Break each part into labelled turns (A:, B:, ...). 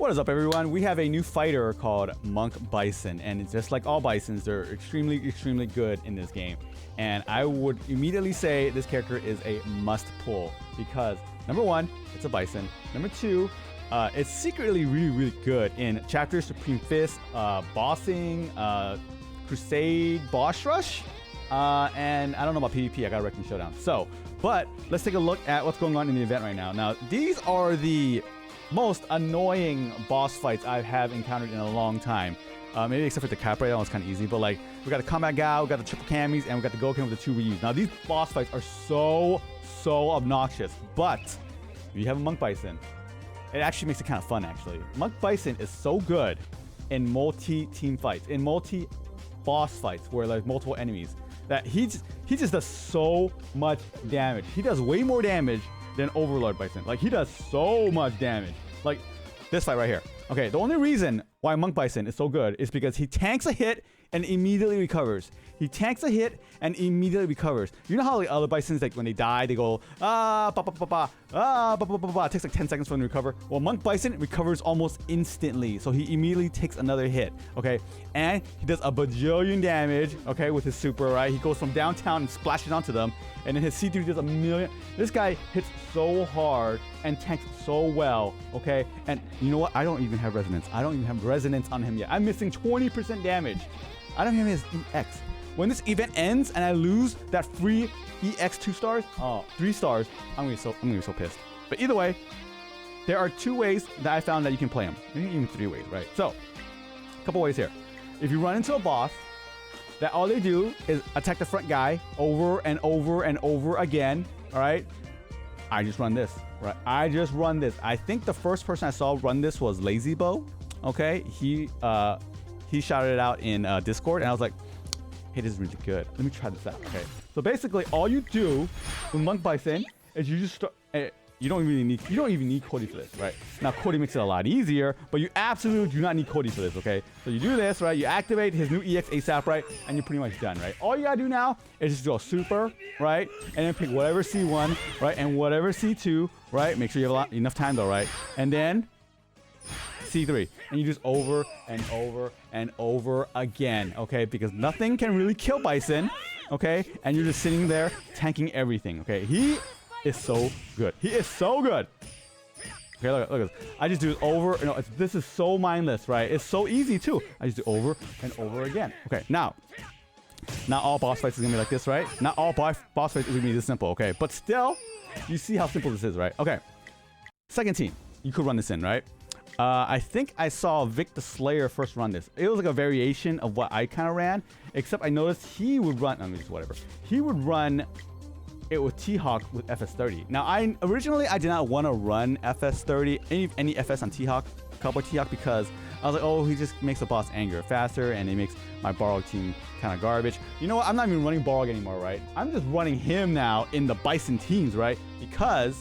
A: What is up, everyone? We have a new fighter called Monk Bison, and it's just like all Bisons, they're extremely good in this game. And I would immediately say this character is a must pull because number one, it's a Bison. Number two, it's secretly really good in Chapter Supreme Fist, bossing, Crusade, Boss Rush, and I don't know about PvP. I got Wrecking Showdown. So, but let's take a look at what's going on in the event right now. Now, these are the most annoying boss fights I have encountered in a long time. Maybe except for the Capra, that one's kind of easy. But like, we got the Combat Gal, we got the triple Camis, and we got the Goken with the 2 Ryus. Now, these boss fights are so obnoxious. But if you have a Monk Bison, it actually makes it kind of fun, actually. Monk Bison is so good in multi-team fights, in multi-boss fights where there's multiple enemies, that he just does so much damage. He does way more damage than Overlord Bison. Like, he does so much damage. Like, this fight right here. Okay, the only reason why Monk Bison is so good is because he tanks a hit and immediately recovers. He tanks a hit and immediately recovers. You know how like other Bisons, like when they die, they go, it takes like 10 seconds for them to recover. Well, Monk Bison recovers almost instantly. So he immediately takes another hit, okay? And he does a bajillion damage, okay, with his super, right? He goes from downtown and splashes onto them. And then his C3 does a million. This guy hits so hard and tanks so well, okay? And you know what? I don't even have resonance. I don't even have resonance on him yet. I'm missing 20% damage. I don't even have his EX. When this event ends and I lose that free EX 2 stars, 3 stars, I'm gonna be so pissed. But either way, there are 2 ways that I found that you can play him. Maybe even 3 ways, right? So, a couple ways here. If you run into a boss that all they do is attack the front guy over and over and over again, all right? I just run this, right? I just run this. I think the first person I saw run this was Lazy Bow, okay? He shouted it out in Discord, and I was like, hey, this is really good. Let me try this out, okay? So basically, all you do with Monk Bison is you just start. You don't even need Cody for this, right? Now Cody makes it a lot easier, but you absolutely do not need Cody for this, okay? So you do this, right? You activate his new EX ASAP, right? And you're pretty much done, right? All you gotta do now is just do a super, right? And then pick whatever C1, right? And whatever C2, right? Make sure you have enough time though, right? And then C3, and you just over and over and over again, okay? Because nothing can really kill Bison, okay? And you're just sitting there tanking everything, okay? He is so good. He is so good. Okay, look at this. I just do it over. You know, this is so mindless, right? It's so easy too. I just do over and over again. Okay, now, not all boss fights is gonna be like this, right? Not all boss fights is gonna be this simple, okay? But still, you see how simple this is, right? Okay. Second team, you could run this in, right? I think I saw Vic the Slayer first run this. It was like a variation of what I kind of ran, except I noticed he would run. I mean, just whatever. He would run it with T-Hawk with FS30. Now, I did not want to run FS30, any FS on T-Hawk, Cowboy T-Hawk, because I was like, oh, he just makes the boss angrier faster, and it makes my Borog team kind of garbage. You know what? I'm not even running Borog anymore, right? I'm just running him now in the Bison teams, right? Because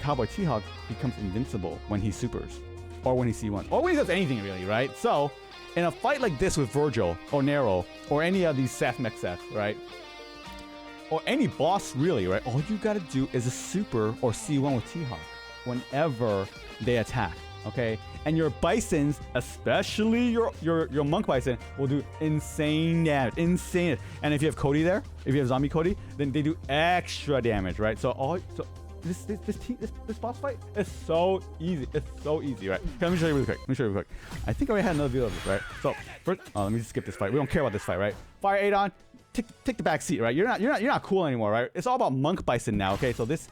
A: Cowboy T-Hawk becomes invincible when he supers, or when he C1, or when he does anything really, right? So, in a fight like this with Virgil, or Nero, or any of these Seth Mech Seth, right? Or any boss really, right? All you gotta do is a super or C1 with T-Hawk whenever they attack, okay? And your Bisons, especially your Monk Bison, will do insane damage, insane. And if you have Cody there, if you have Zombie Cody, then they do extra damage, right? So this boss fight is so easy. It's so easy, right? Okay, let me show you really quick. I think I already had another video of this, right? So first, let me just skip this fight. We don't care about this fight, right? Fire 8 on. Take the back seat, right? You're not cool anymore, right? It's all about Monk Bison now, okay? So this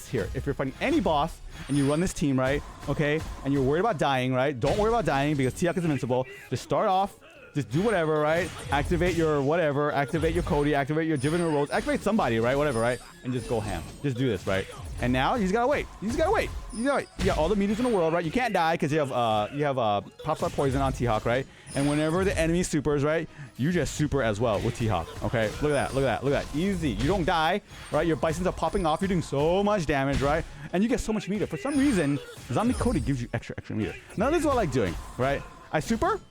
A: here, if you're fighting any boss and you run this team, right? Okay, and you're worried about dying, right? Don't worry about dying because T-Hawk is invincible. Just start off, just do whatever, right? Activate your whatever, activate your Cody, activate your Diviner Rose, activate somebody, right? Whatever, right? And just go ham. Just do this, right? And now you just gotta wait. You got all the meters in the world, right? You can't die because you have Pop Star Poison on T-Hawk, right? And whenever the enemy supers, right, you just super as well with T-Hawk. Okay, look at that. Easy. You don't die, right? Your Bisons are popping off. You're doing so much damage, right? And you get so much meter. For some reason, Zombie Cody gives you extra meter. Now this is what I like doing, right? I super,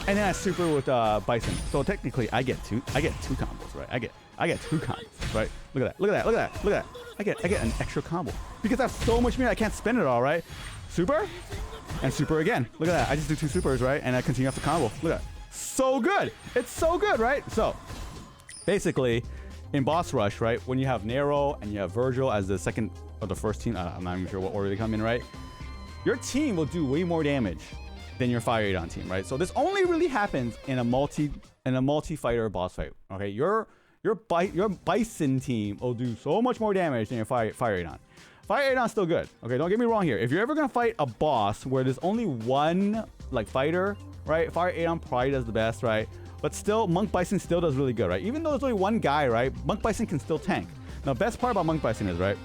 A: and then I super with Bison. So technically, I get two combos, right? I get 2 combos, right? Look at that. I get an extra combo because I have so much meter I can't spend it all, right? Super, and super again. Look at that. I just do 2 supers, right? And I continue off the combo. Look at that. So good. It's so good, right? So basically, in boss rush, right, when you have Nero and you have Virgil as the second or the first team, I'm not even sure what order they come in, right? Your team will do way more damage than your Fire Adon team, right? So this only really happens in a multi-fighter boss fight. Okay, your Bison team will do so much more damage than your Fire Adon. Fire Adon's still good. Okay, don't get me wrong here. If you're ever gonna fight a boss where there's only one like fighter, right? Fire Adon probably does the best, right? But still, Monk Bison still does really good, right? Even though there's only one guy, right? Monk Bison can still tank. Now, best part about Monk Bison is, right,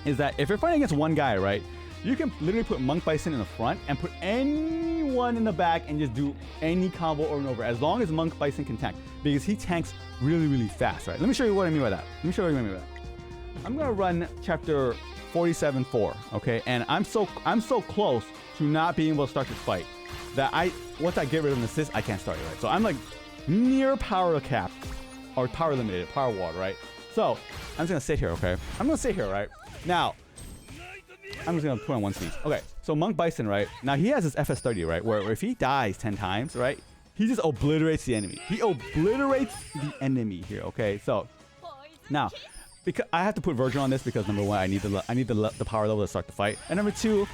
A: is that if you're fighting against one guy, right, you can literally put Monk Bison in the front and put anyone in the back and just do any combo over and over, as long as Monk Bison can tank, because he tanks really, really fast, right? Let me show you what I mean by that. Let me show you what I mean by that. I'm gonna run chapter 47-4, okay? And I'm so close to not being able to start this fight that once I get rid of an assist, I can't start it, right? So I'm like near power cap or power limited, power wall, right? So I'm just gonna sit here, okay? I'm gonna sit here, right? Now, I'm just gonna put on 1 speed. Okay, so Monk Bison, right? Now he has this FS30, right? Where if he dies 10 times, right? He just obliterates the enemy. He obliterates the enemy here, okay? So now, because I have to put Virgil on this because number 1, I need the power level to start the fight, and number 2,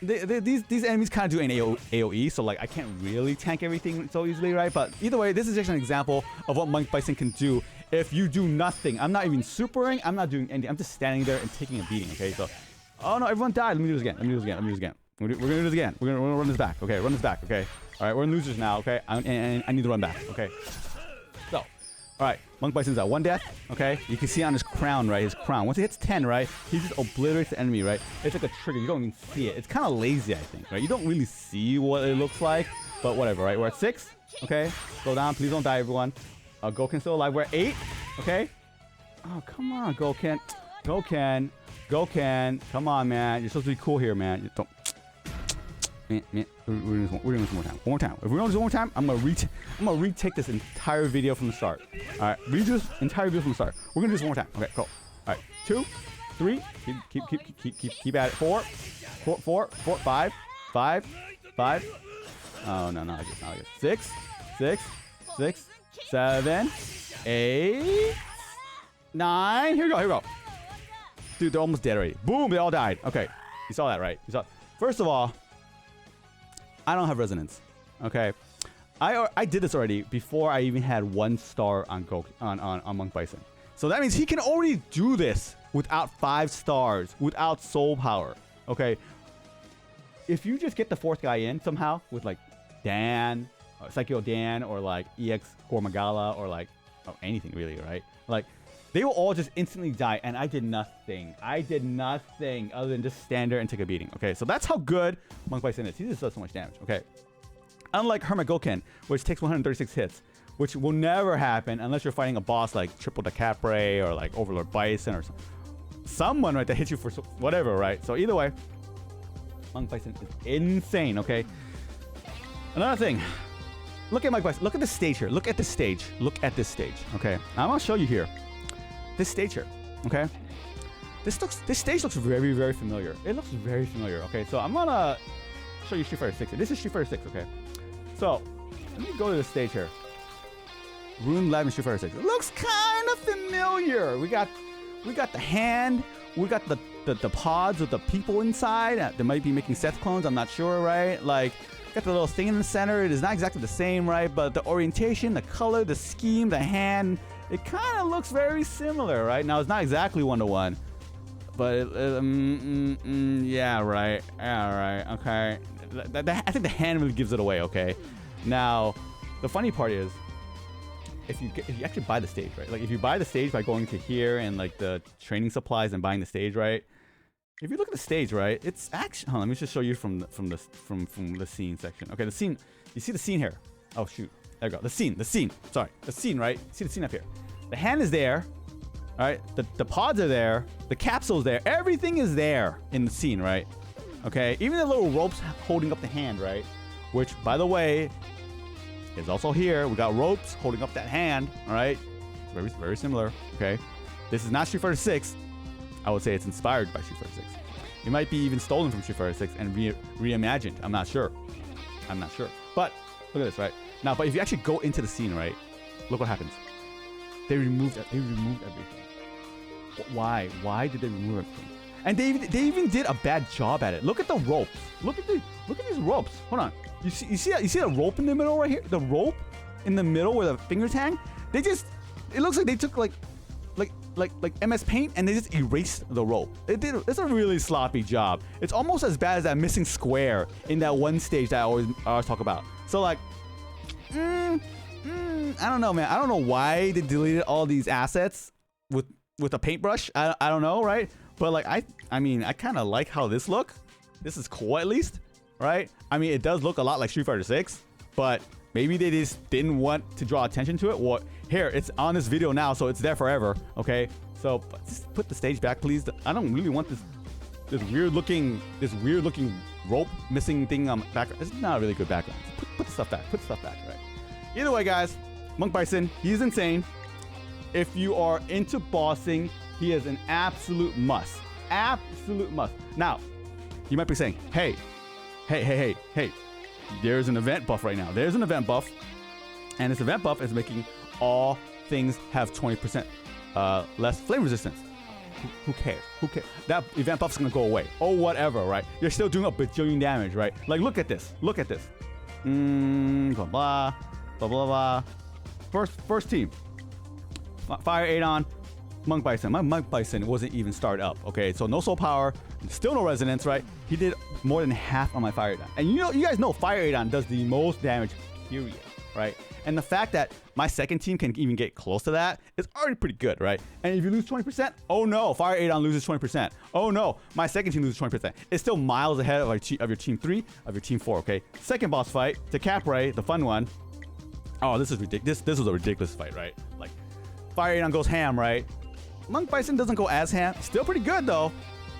A: these enemies kind of do an AoE, so like I can't really tank everything so easily, right? But either way, this is just an example of what Monk Bison can do if you do nothing. I'm not even supering. I'm not doing anything. I'm just standing there and taking a beating. Okay, so oh no, everyone died. Let me do this again. We're gonna do this again. We're gonna run this back. Okay, run this back. Okay. All right, we're in losers now. Okay, and I need to run back. Okay. So, all right, Monk Bison's at 1 death. Okay, you can see on his crown, right? His crown. Once it hits 10, right, he just obliterates the enemy, right? It's like a trigger. You don't even see it. It's kind of lazy, I think, right? You don't really see what it looks like, but whatever, right? We're at 6. Okay, slow down. Please don't die, everyone. Gouken's still alive. We're at 8. Okay. Oh, come on, Gouken. Gouken. Come on, man. You're supposed to be cool here, man. You don't. Man, we're doing this one more time. If we don't do this one more time, I'm gonna retake this entire video from the start. All right, redo this entire video from the start. We're gonna do this one more time. Okay, cool. All right, 2, 3. Keep at it. 4, 5. Oh no, not like this. 6, 7, 8, 9. Here we go. Dude, they're almost dead already. Boom, they all died. Okay, you saw that, right? First of all, I don't have resonance. Okay, I did this already before I even had 1 star on Monk Bison. So that means he can already do this without 5 stars, without soul power. Okay, if you just get the 4th guy in somehow with like Dan, Psycho Dan, or like EX Gormagala, or like anything really, right? Like they will all just instantly die, and I did nothing. Other than just stand there and take a beating. Okay, so that's how good Monk Bison is. He just does so much damage. Okay, unlike Hermit Gouken, which takes 136 hits, which will never happen unless you're fighting a boss like Triple the Capre or like Overlord Bison or someone, right, that hits you for whatever, right? So either way, Monk Bison is insane. Okay, another thing. Look at Monk Bison. Look at the stage here. Look at this stage. Okay, I'm gonna show you here. This stage here, okay? This stage looks very, very familiar. It looks very familiar, okay? So I'm gonna show you Street Fighter 6. This is Street Fighter 6, okay? So let me go to the stage here. Rune 11 Street Fighter 6. It looks kind of familiar. We got the hand. We got the pods with the people inside. They might be making Seth clones. I'm not sure, right? Like, got the little thing in the center. It is not exactly the same, right? But the orientation, the color, the scheme, the hand. It kind of looks very similar, right? Now, it's not exactly 1-to-1, but yeah, right. Okay. I think the hand really gives it away, okay? Now, the funny part is, if you actually buy the stage, right? Like, if you buy the stage by going to here and, like, the training supplies and buying the stage, right? If you look at the stage, right, it's actually... Hold on, let me just show you from the scene section. Okay, the scene... You see the scene here? Oh, shoot. There we go. The scene. Sorry. The scene, right? See the scene up here. The hand is there. All right. The pods are there. The capsule's there. Everything is there in the scene, right? Okay. Even the little ropes holding up the hand, right? Which, by the way, is also here. We got ropes holding up that hand. All right. Very, very similar. Okay. This is not Street Fighter 6. I would say it's inspired by Street Fighter 6. It might be even stolen from Street Fighter 6 and reimagined. I'm not sure. But look at this, right? Now, but if you actually go into the scene, right? Look what happens. They removed everything. Why? Why did they remove everything? And they even did a bad job at it. Look at the ropes. Look at these ropes. Hold on. You see the rope in the middle right here? The rope in the middle where the fingers hang? It looks like they took like MS Paint and they just erased the rope. It's a really sloppy job. It's almost as bad as that missing square in that one stage that I always talk about. So like, I don't know, man. I don't know why they deleted all these assets with a paintbrush. I don't know, right? But like I mean, I kind of like how this look. This is cool at least, right? I mean, it does look a lot like Street Fighter 6, but maybe they just didn't want to draw attention to it. Well, here, it's on this video now, so it's there forever, okay? So just put the stage back, please. I don't really want this weird looking rope missing thing on background. It's not a really good background. Put the stuff back. Put the stuff back, right? Either way, guys, Monk Bison, he's insane. If you are into bossing, he is an absolute must. Absolute must. Now, you might be saying, hey, there's an event buff right now. There's an event buff, and this event buff is making all things have 20% less flame resistance. Who cares? Who cares? That event buff's gonna go away. Oh, whatever, right? You're still doing a bajillion damage, right? Like, look at this. Look at this. Blah, blah, blah, blah, blah. First team. Fire Adon, Monk Bison. My Monk Bison wasn't even started up, okay? So no soul power, still no resonance, right? He did more than half on my Fire Adon. And you guys know Fire Adon does the most damage, period, right? And the fact that my second team can even get close to that is already pretty good, right? And if you lose 20%, oh no, Fire Adon loses 20%. Oh no, my second team loses 20%. It's still miles ahead of your team 3, of your team 4, okay? Second boss fight, to Capray, the fun one. Oh, this is ridiculous. This was a ridiculous fight, right? Like, Fire Adon goes ham, right? Monk Bison doesn't go as ham. Still pretty good though.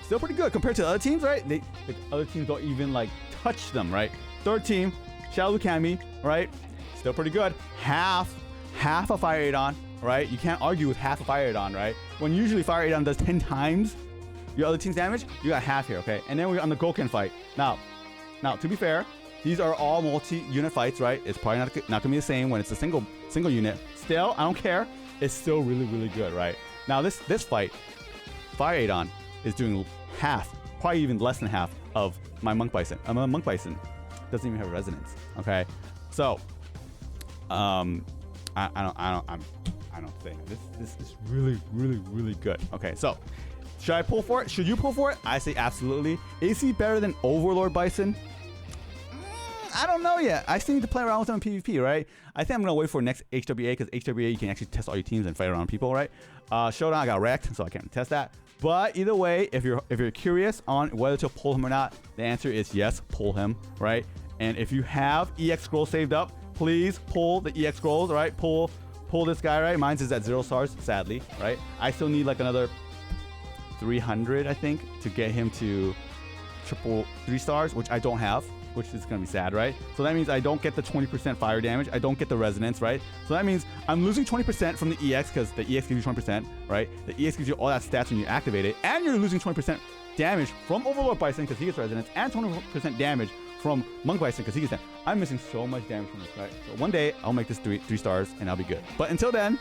A: Still pretty good compared to the other teams, right? The other teams don't even like touch them, right? Third team, Shadow Lukami, right? Still pretty good. Half a Fire Adon, right? You can't argue with half a Fire Adon, right? When usually Fire Adon does 10 times your other team's damage, you got half here, okay? And then we're on the Goken fight. Now, to be fair, these are all multi-unit fights, right? It's probably not gonna be the same when it's a single unit. Still, I don't care. It's still really, really good, right? Now this fight, Fire Adon is doing half, probably even less than half of my Monk Bison. My Monk Bison doesn't even have resonance. Okay, so I don't think this is really, really, really good. Okay, so should I pull for it? Should you pull for it? I say absolutely. Is he better than Overlord Bison? I don't know yet. I still need to play around with him in PvP, right? I think I'm gonna wait for next HWA because HWA you can actually test all your teams and fight around people, right? Showdown I got wrecked, so I can't test that. But either way, if you're curious on whether to pull him or not, the answer is yes, pull him, right? And if you have EX scrolls saved up, please pull the EX scrolls, right? Pull this guy, right? Mine's is at 0 stars, sadly, right? I still need like another 300, I think, to get him to triple 3 stars, which I don't have, which is gonna be sad, right? So that means I don't get the 20% fire damage. I don't get the resonance, right? So that means I'm losing 20% from the EX because the EX gives you 20%, right? The EX gives you all that stats when you activate it, and you're losing 20% damage from Overlord Bison because he gets resonance, and 20% damage from Monk Bison because he gets that. I'm missing so much damage from this, right? So one day I'll make this 3 stars and I'll be good. But until then,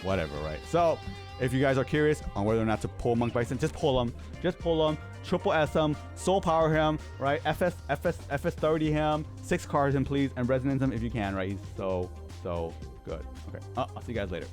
A: whatever, right? So if you guys are curious on whether or not to pull Monk Bison, just pull him. Just pull him. Triple S him. Soul power him, right? FS 30 him. 6 cards him, please. And resonance him if you can, right? He's so good. Okay. I'll see you guys later.